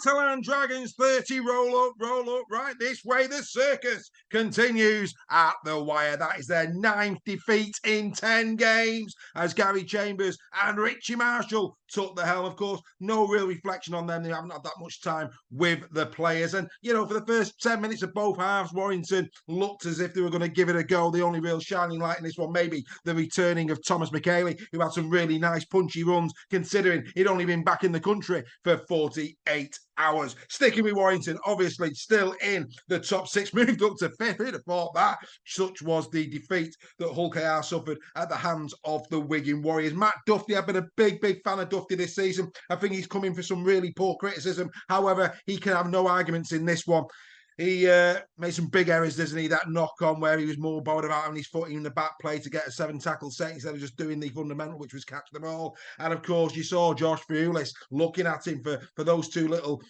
Catalan Dragons 30 roll up, right this way. The circus continues at the wire. That is their 9th defeat in 10 games as Gary Chambers and Richie Marshall took the helm. Of course, no real reflection on them. They haven't had that much time with the players. And, you know, for the first 10 minutes of both halves, Warrington looked as if they were going to give it a go. The only real shining light in this one, maybe the returning of Thomas McHaley, who had some really nice punchy runs, considering he'd only been back in the country for 48 hours. Sticking with Warrington, obviously still in the top 6, moved up to 5th. Who'd have thought that? Such was the defeat that Hull KR suffered at the hands of the Wigan Warriors. Matt Duffy, I've been a big fan of Duffy this season. I think he's coming for some really poor criticism. However, he can have no arguments in this one. He made some big errors, doesn't he? That knock on where he was more bothered about having his foot in the back play to get a 7-tackle set instead of just doing the fundamental, which was catch the ball. And of course, you saw Josh Fewlis looking at him for those 2 little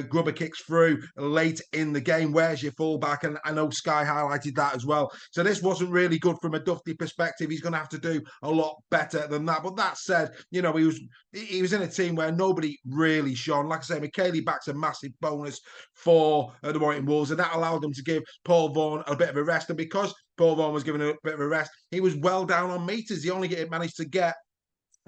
grubber kicks through late in the game. Where's your fullback? And I know Sky highlighted that as well. So this wasn't really good from a Duffy perspective. He's going to have to do a lot better than that. But that said, you know, he was in a team where nobody really shone. Like I say, McHaley backs a massive bonus for the Warrington Wolves, and that allowed them to give Paul Vaughan a bit of a rest. And because Paul Vaughan was given a bit of a rest, he was well down on meters. He only managed to get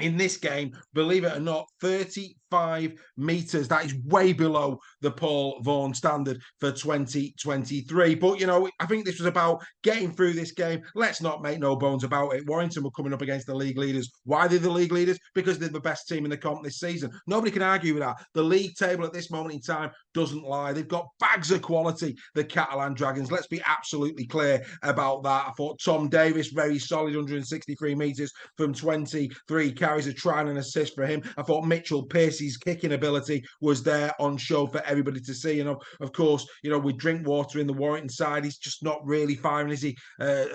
in this game, believe it or not, 35 metres. That is way below the Paul Vaughan standard for 2023. But, you know, I think this was about getting through this game. Let's not make no bones about it. Warrington were coming up against the league leaders. Why they're the league leaders? Because they're the best team in the comp this season. Nobody can argue with that. The league table at this moment in time doesn't lie. They've got bags of quality, the Catalan Dragons. Let's be absolutely clear about that. I thought Tom Davis, very solid, 163 metres from 23 carries, a try and an assist for him. I thought Mitchell Pearce's kicking ability was there on show for everybody to see. And of course, you know, with Drinkwater in the Warrington side, he's just not really firing, is he?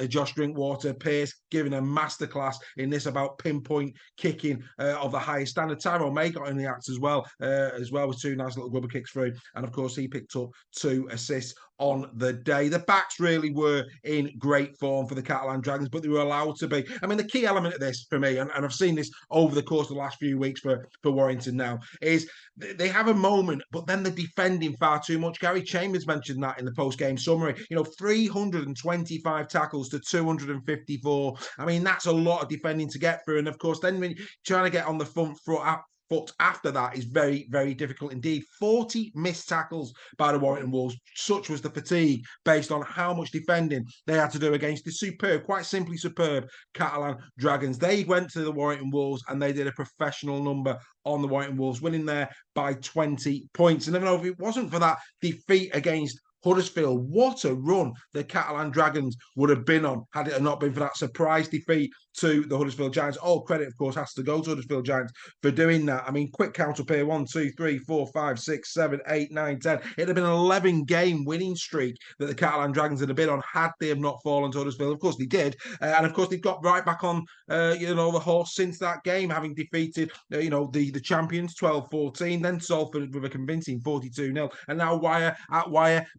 Josh Drinkwater, Pearce giving a masterclass in this about pinpoint kicking of the highest standard. Tyrone May got in the act as well with 2 nice little rubber kicks through. And of course, he picked up 2 assists on the day. The backs really were in great form for the Catalan Dragons, but they were allowed to be. I mean, the key element of this for me, and I've seen this over the course of the last few weeks for Warrington now, is they have a moment, but then they're defending far too much. Gary Chambers mentioned that in the post-game summary. You know, 325 tackles to 254. I mean, that's a lot of defending to get through. And of course, then when you're trying to get on the foot after that is very, very difficult indeed. 40 missed tackles by the Warrington Wolves. Such was the fatigue based on how much defending they had to do against the superb, quite simply superb, Catalan Dragons. They went to the Warrington Wolves and they did a professional number on the Warrington Wolves, winning there by 20 points. And even though if it wasn't for that defeat against Huddersfield, what a run the Catalan Dragons would have been on had it not been for that surprise defeat to the Huddersfield Giants. All credit, of course, has to go to Huddersfield Giants for doing that. I mean, quick count up here: 1, 2, 3, 4, 5, 6, 7, 8, 9, 10. It'd have been an 11-game winning streak that the Catalan Dragons had been on had they have not fallen to Huddersfield. Of course, they did, and of course, they've got right back on, the horse since that game, having defeated, the champions 12-14, then Salford with a convincing 42-0, and now Wire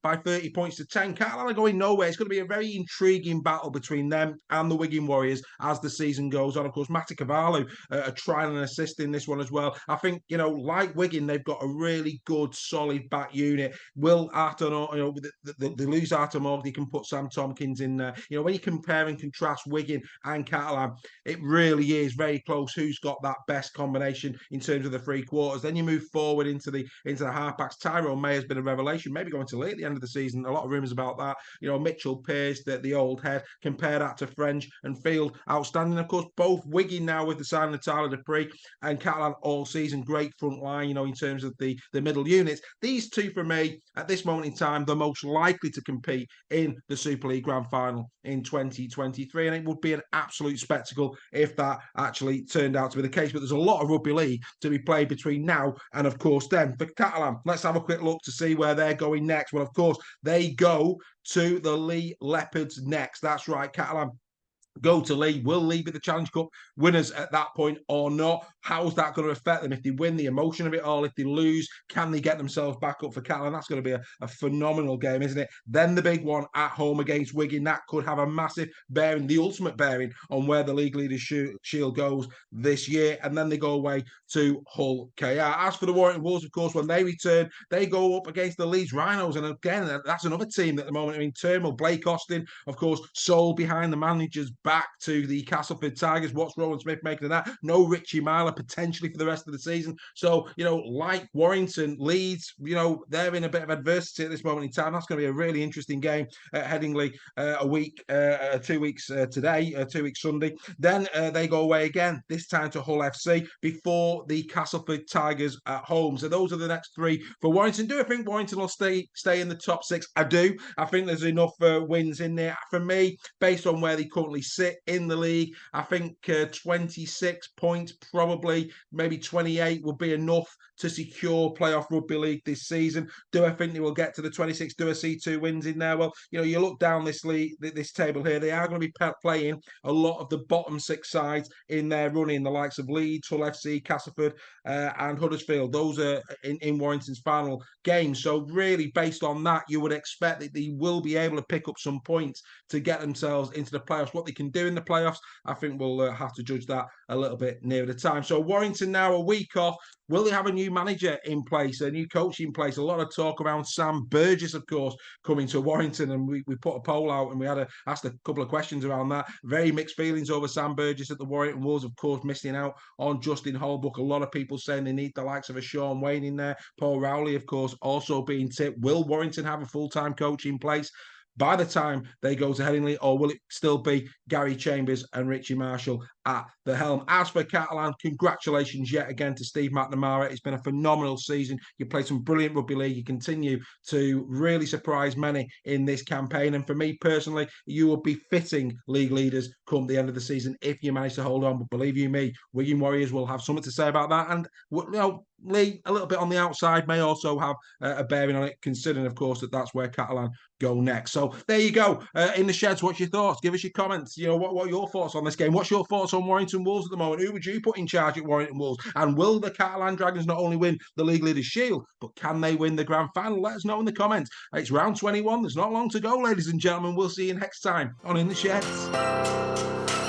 by 30 points to 10. Catalan are going nowhere. It's going to be a very intriguing battle between them and the Wigan Warriors as the season goes on. Of course, Matty Cavallo trying and assist in this one as well. I think, like Wigan, they've got a really good, solid back unit. Will Arton, they lose Arton, they can put Sam Tompkins in there. When you compare and contrast Wigan and Catalan, it really is very close who's got that best combination in terms of the 3 quarters. Then you move forward into the halfbacks. Tyrone May has been a revelation, maybe going to late at the end of the season. A lot of rumours about that. Mitchell Pearce, the old head. Compare that to French and Field, outstanding. Of course, both Wigan now with the signing of Tyler Dupree and Catalan all season. Great front line, in terms of the middle units. These 2 for me, at this moment in time, the most likely to compete in the Super League Grand Final in 2023. And it would be an absolute spectacle if that actually turned out to be the case. But there's a lot of rugby league to be played between now and, of course, then. For Catalan, let's have a quick look to see where they're going next. Well, of course, they go to the Lee Leopards next. That's right, Catalan go to League. Will League be the Challenge Cup winners at that point or not? How's that going to affect them if they win, the emotion of it all? If they lose, can they get themselves back up for Catalan? That's going to be a phenomenal game, isn't it? Then the big one at home against Wigan. That could have a massive bearing, the ultimate bearing on where the League Leaders Shield goes this year. And then they go away to Hull KR. As for the Warrington Wolves, of course, when they return, they go up against the Leeds Rhinos. And again, that's another team at the moment in turmoil. Blake Austin, of course, sold behind the manager's back to the Castleford Tigers. What's Roland Smith making of that? No Richie Myler potentially for the rest of the season. So, like Warrington, Leeds, they're in a bit of adversity at this moment in time. That's going to be a really interesting game at Headingley 2 weeks today, 2 weeks Sunday. Then they go away again, this time to Hull FC before the Castleford Tigers at home. So those are the next three for Warrington. Do I think Warrington will stay in the top six? I do. I think there's enough wins in there. For me, based on where they currently sit in the league, I think 26 points, probably maybe 28 will be enough to secure playoff rugby league this season. Do I think they will get to the 26? Do I see 2 wins in there? Well, you look down this table here, they are going to be playing a lot of the bottom 6 sides in their running, the likes of Leeds, Hull FC, Castleford, and Huddersfield. Those are in Warrington's final game. So really, based on that, you would expect that they will be able to pick up some points to get themselves into the playoffs. What they can do in the playoffs, I think we'll have to judge that a little bit nearer the time. So Warrington now a week off. Will they have a new manager in place, a new coach in place? A lot of talk around Sam Burgess, of course, coming to Warrington, and we put a poll out and we had asked a couple of questions around that. Very mixed feelings over Sam Burgess at the Warrington Wolves, of course, missing out on Justin Holbrook. A lot of people saying they need the likes of a Sean Wayne in there. Paul Rowley, of course, also being tipped. Will Warrington have a full-time coach in place by the time they go to Headingley, or will it still be Gary Chambers and Richie Marshall at the helm? As for Catalan, congratulations yet again to Steve McNamara. It's been a phenomenal season. You played some brilliant rugby league. You continue to really surprise many in this campaign. And for me personally, you will be fitting league leaders come the end of the season if you manage to hold on. But believe you me, Wigan Warriors will have something to say about that. And, Lee, a little bit on the outside, may also have a bearing on it, considering, of course, that's where Catalan go next. So there you go. In the sheds, what's your thoughts? Give us your comments. What are your thoughts on this game? What's your thoughts on Warrington Wolves at the moment? Who would you put in charge at Warrington Wolves? And will the Catalan Dragons not only win the League Leaders Shield, but can they win the grand final? Let us know in the comments. It's round 21. There's not long to go, ladies and gentlemen. We'll see you next time on In the Sheds.